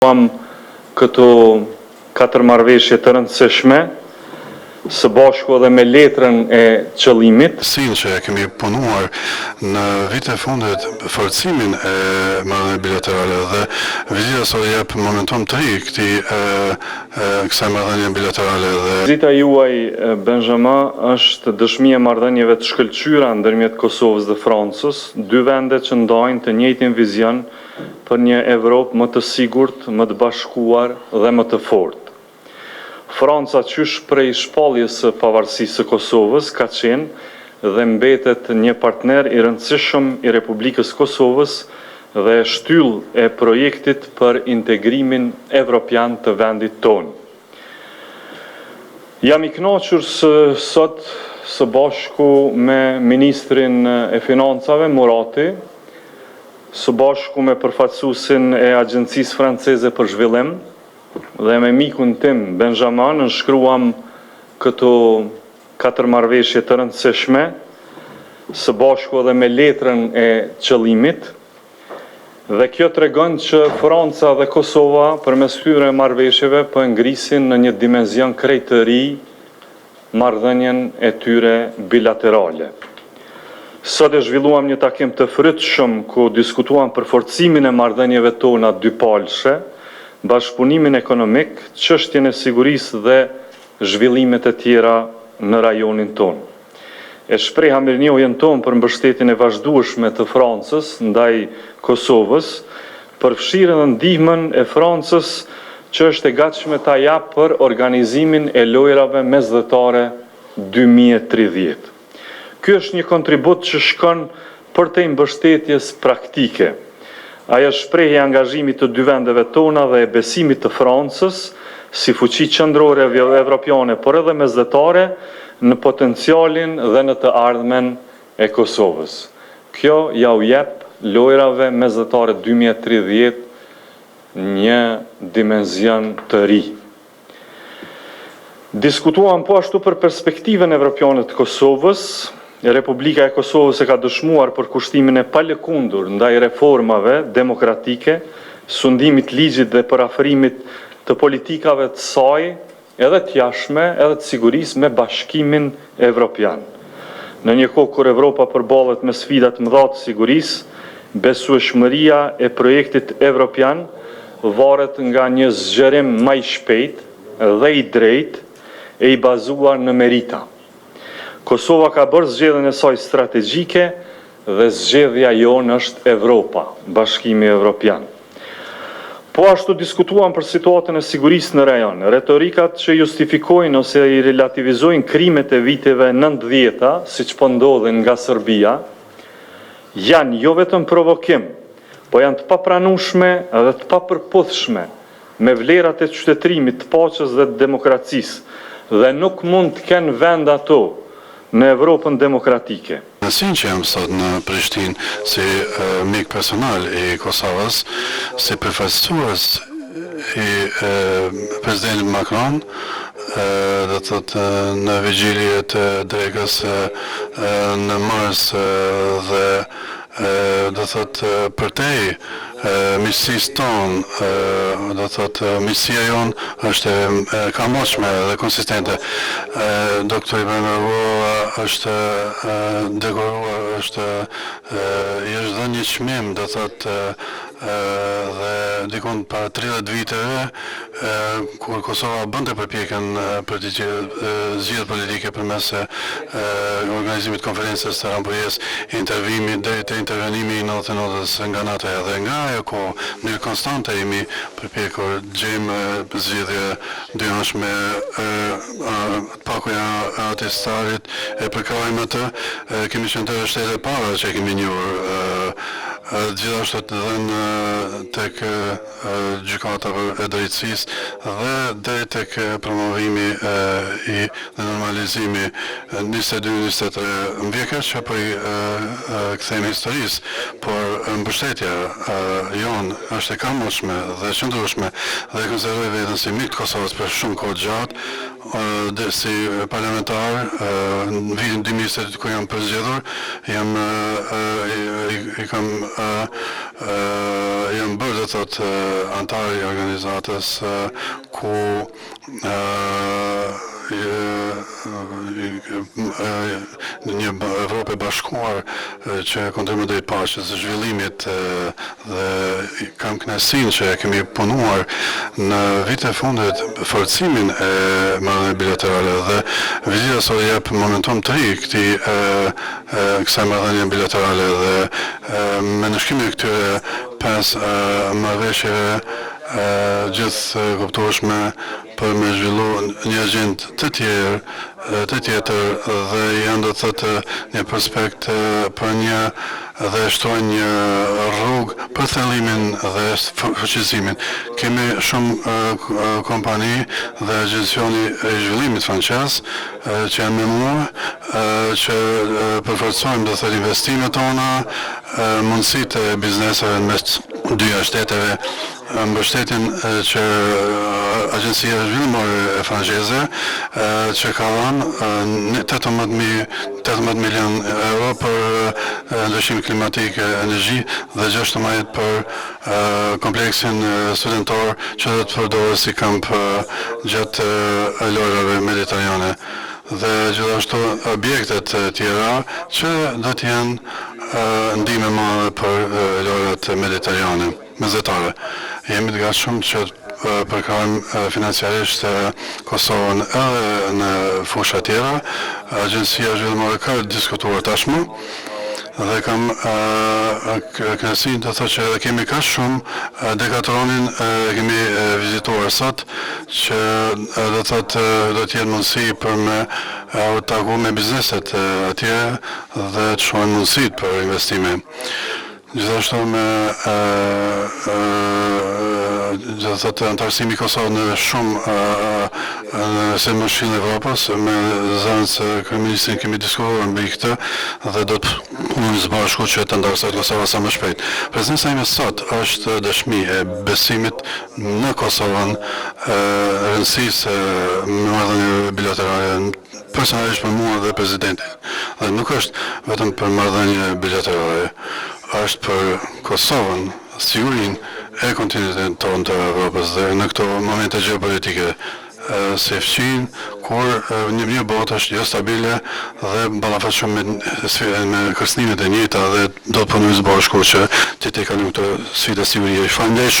Këto 4 marrëveshje të rëndësishme, së bashku edhe me letrën e qëllimit. Sinë që kemi punuar në vite fundet forcimin e marrëdhënieve bilaterale dhe vizita sot jep momentum të ri kësaj marrëdhënie bilaterale dhe vizita juaj Benjamin është dëshmi e marrëdhënieve të shkëlqyera ndërmjet Kosovës dhe Francës, dy vende që ndajnë të njëjtin vizion për një Evropë më të sigurt, më të bashkuar dhe më të fortë. Franca qysh prej shpalljes së pavarësisë së Kosovës ka qenë dhe mbetet një partner i rëndësishëm i Republikës Kosovës dhe shtyll e projektit për integrimin evropian të vendit tonë. Jam i kënaqur sot së bashku me Ministrin e Financave Murati, së bashku me përfaqësuesin e Agjencisë Franceze për Zhvillim dhe me mikun tim Benjamin nënshkruam këto 4 marrëveshje të rëndësishme, së bashku edhe me letrën e qëllimit, dhe kjo tregon që Franca dhe Kosova përmes këtyre marrëveshjeve po ngrisin në një dimension krejt të ri marrëdhënien e tyre bilaterale. Sot e zhvilluam një takim të frytshëm ku diskutuam për forcimin e marrëdhënieve tona dypalëshe, bashkëpunimin ekonomik, çështjen e sigurisë dhe zhvillimet e tjera në rajonin tonë. E shpreha mirënjohjen tonë për mbështetjen e vazhdueshme të Francës ndaj Kosovës, përfshirë edhe ndihmën e Francës që është e gatshme ta jap për organizimin e lojrave mesdhetare 2030. Ky është një kontribut që shkon për te mbështetjes praktike. Ajo shprehje e angazhimit të dy vendeve tona dhe e besimit të Francës si fuqi qendrore evropiane, por edhe mesdhetare në potencialin dhe në të ardhmen e Kosovës. Kjo ja u jep lojrave mesdhetare 2030 një dimension të ri. Diskutuam po ashtu për perspektiven evropiane të Kosovës. Republika e Kosovës e ka dëshmuar për kushtimin e palëkundur ndaj reformave demokratike, sundimit ligjit dhe përafrimit të politikave të saj, edhe të jashtme, edhe të sigurisë me bashkimin evropian. Në një kohë kur Evropa përballet me sfidat mëdha të sigurisë, besueshmëria e projektit evropian varet nga një zgjerim më i shpejtë dhe i drejtë e i bazuar në merita. Kosova ka bërë zgjedhjen e saj strategjike dhe zgjedhja jonë është Evropa, Bashkimi Evropian. Po ashtu diskutuam për situatën e sigurisë në rajon. Retorikat që justifikojnë ose i relativizojnë krimet e viteve 90-ta, siç po ndodhin nga Serbia, janë jo vetëm provokim, po janë të papranueshme dhe të papërputhshme me vlerat e qytetërimit të paqes dhe të demokracisë dhe nuk mund të kenë vend ato në Evropën demokratike. Nësin që jam sot në Prishtinë si mik personal i Kosovës, si përfaqësues i presidentit Macron, do të thotë në vigjilje të drekës në Mars dhe do të thotë përtej miqësisë tonë, do të thotë miqësia jonë është e kamshme dhe konsistente. Doktor Ibrahim Rugova është dekoruar, është i është dhënë një çmim, do të thotë dhe dikon para 30 viteve kur Kosova bënte përpjekjen për të zgjedhje politike përmes organizimit konferencës së Rambujës, intervenimit deri te intervenimi i 99-s nga NATO-ja dhe nga ajo kohë në mënyrë konstante jemi përpjekur gjejmë zgjedhje dyshme pakuja atë starit e përkrojmë atë, kemi qenë të shtetet e para që kemi njohur gjithashtu të dhënë tek gjykata e drejtësisë dhe deri tek promovimi i dhe normalizimi 22-23. Më vjen keq që po i kthejmë historisë, por mbështetja jonë është e kamshme dhe qëndrueshme dhe konsideroj veten si mik të Kosovës për shumë kohë gjatë, si parlamentar në vitin 2020 kur jam përzgjedhur, i kam Jam bërë dhe thot antari i organizatës ku një Evropë e bashkuar që kontribuoi paqes, zhvillimit dhe kam kënaqësinë që kemi punuar në vitet e fundit forcimin e marrëdhënieve bilaterale dhe vizita sot jep momentum të ri kësaj marrëdhënie bilaterale dhe me ndëshkimin e këtyre 5 marrëveshjeve gjithë kuptueshme për me zhvillu një agjendë të tjetër dhe janë do të thotë një prospekt për një dhe shtojnë një rrugë për thellimin dhe fuqizimin. Kemi shumë kompani dhe agjencioni e zhvillimit francez që janë me mua që përforcojmë do të thotë investimet tona, mundësitë e bizneseve në mes dyja shteteve, mbështetjen që Agjencia Zhvillimore e Franceze që ka dhënë 18 milion euro për ndryshim klimatik e energji dhe 16 për kompleksin studentor që do të përdoret si kamp gjatë lojrave mediterrane dhe gjithashtu objektet tjera që do të jenë ndihmë e madhe për lojrat mediterrane mezetare. Jemi të gatshëm që përkrahojmë financiarisht Kosovën edhe në fusha tjera. Agjencia Zhvillimore ka diskutuar tashmë dhe kam kënaqësinë të thotë që edhe kemi kaq shumë Decathlon-in kemi vizituar sot që do thotë do të jetë mundësi për me u taku me bizneset atje dhe të shohim mundësitë për investime. Gjithashtu me antarësimi i Kosovës në shumë se më Këshilli i Evropës me zënës kryeministrin kemi diskutuar mbi këtë dhe do të punojmë së bashku që të ndarësohet Kosova sa më shpejt. Prezenca ime sot është dëshmi e besimit në Kosovën, rëndësisë marrëdhënieve bilaterale personalisht për mua dhe presidentin. Dhe nuk është vetëm për marrëdhënie bilaterale, është për Kosovën, sigurinë e kontinentit tonë të Evropës dhe në këto momente gjeopolitike se fqin, kur një botë është jo stabile dhe ballafaqohet me kërcënimet e njëjta dhe do të punojmë së bashku që të kalojmë këto sfida sigurie.